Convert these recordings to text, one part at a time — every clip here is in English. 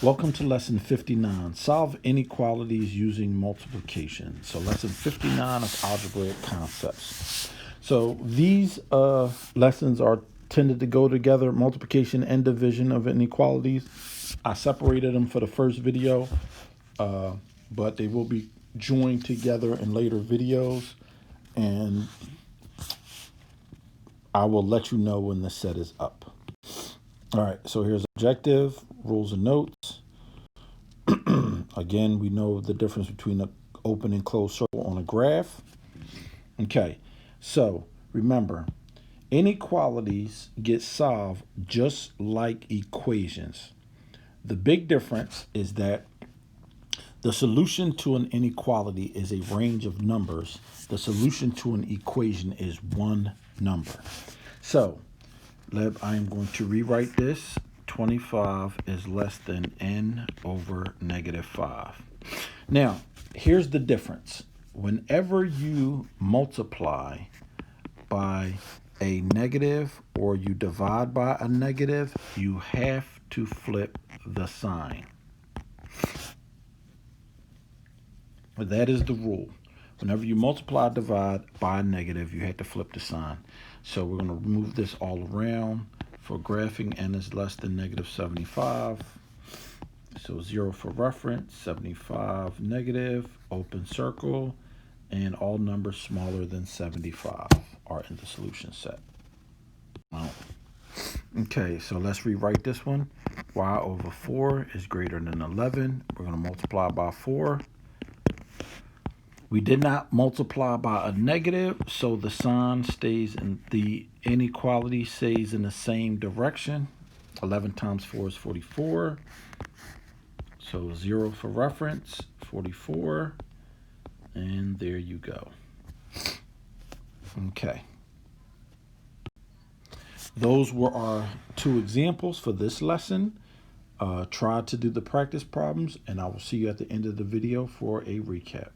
Welcome to lesson 59, solve inequalities using multiplication. So lesson 59 of algebraic concepts. So these lessons are tended to go together, multiplication and division of inequalities. I separated them for the first video, but they will be joined together in later videos, and I will let you know when the set is up. All right, so here's objective, rules and notes. Again, we know the difference between an open and closed circle on a graph. Okay, so remember, inequalities get solved just like equations. The big difference is that the solution to an inequality is a range of numbers. The solution to an equation is one number. So, I'm going to rewrite this. 25 is less than n over negative 5. Now, here's the difference. Whenever you multiply by a negative or you divide by a negative, you have to flip the sign. That is the rule. Whenever you multiply, divide by a negative, you have to flip the sign. So we're going to move this all around. For graphing, n is less than negative 75. So 0 for reference, 75 negative, open circle, and all numbers smaller than 75 are in the solution set. Okay, so let's rewrite this one. Y over 4 is greater than 11. We're going to multiply by 4. We did not multiply by a negative, so the sign stays in the inequality stays in the same direction. 11 times 4 is 44. So 0 for reference, 44. And there you go. Okay. Those were our two examples for this lesson. Try to do the practice problems, and I will see you at the end of the video for a recap.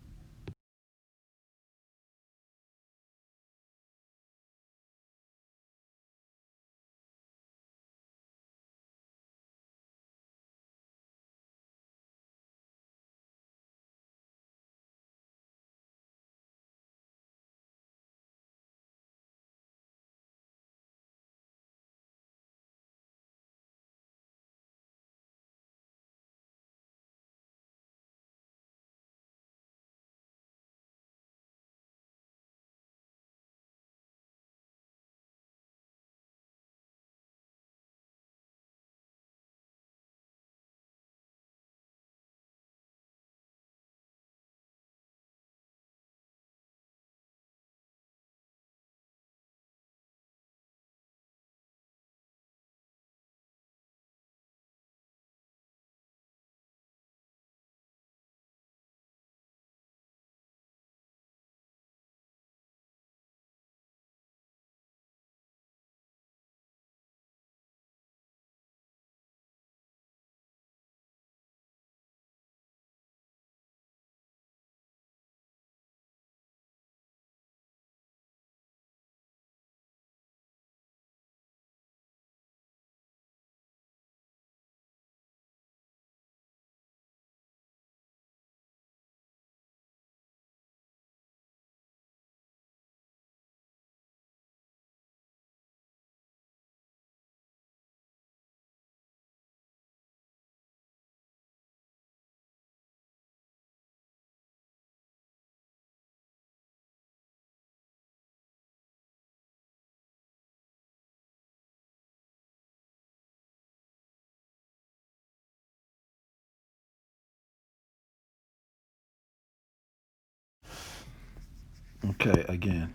Okay, again,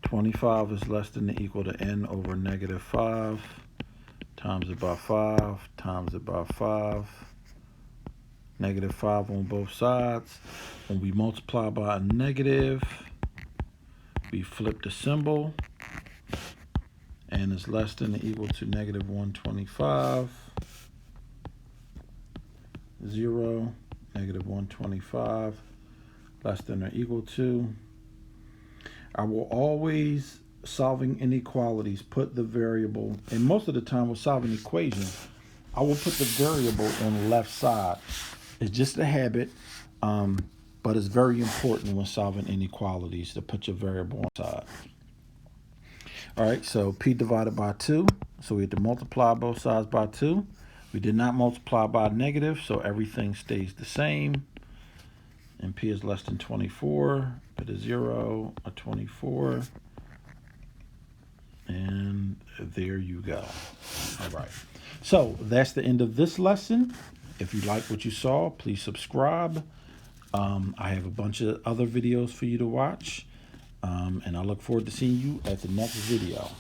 25 is less than or equal to n over negative 5, times it by 5, times it by 5, negative 5 on both sides. When we multiply by a negative, we flip the symbol. N is less than or equal to negative 125, 0, negative 125, less than or equal to. I will always, solving inequalities, put the variable, and most of the time we're solving equations, I will put the variable on the left side. It's just a habit, but it's very important when solving inequalities to put your variable on the side. All right, so p divided by 2. So we have to multiply both sides by 2. We did not multiply by negative, so everything stays the same. And p is less than 24. Put a 0, a 24. And there you go. All right. So that's the end of this lesson. If you like what you saw, please subscribe. I have a bunch of other videos for you to watch. And I look forward to seeing you at the next video.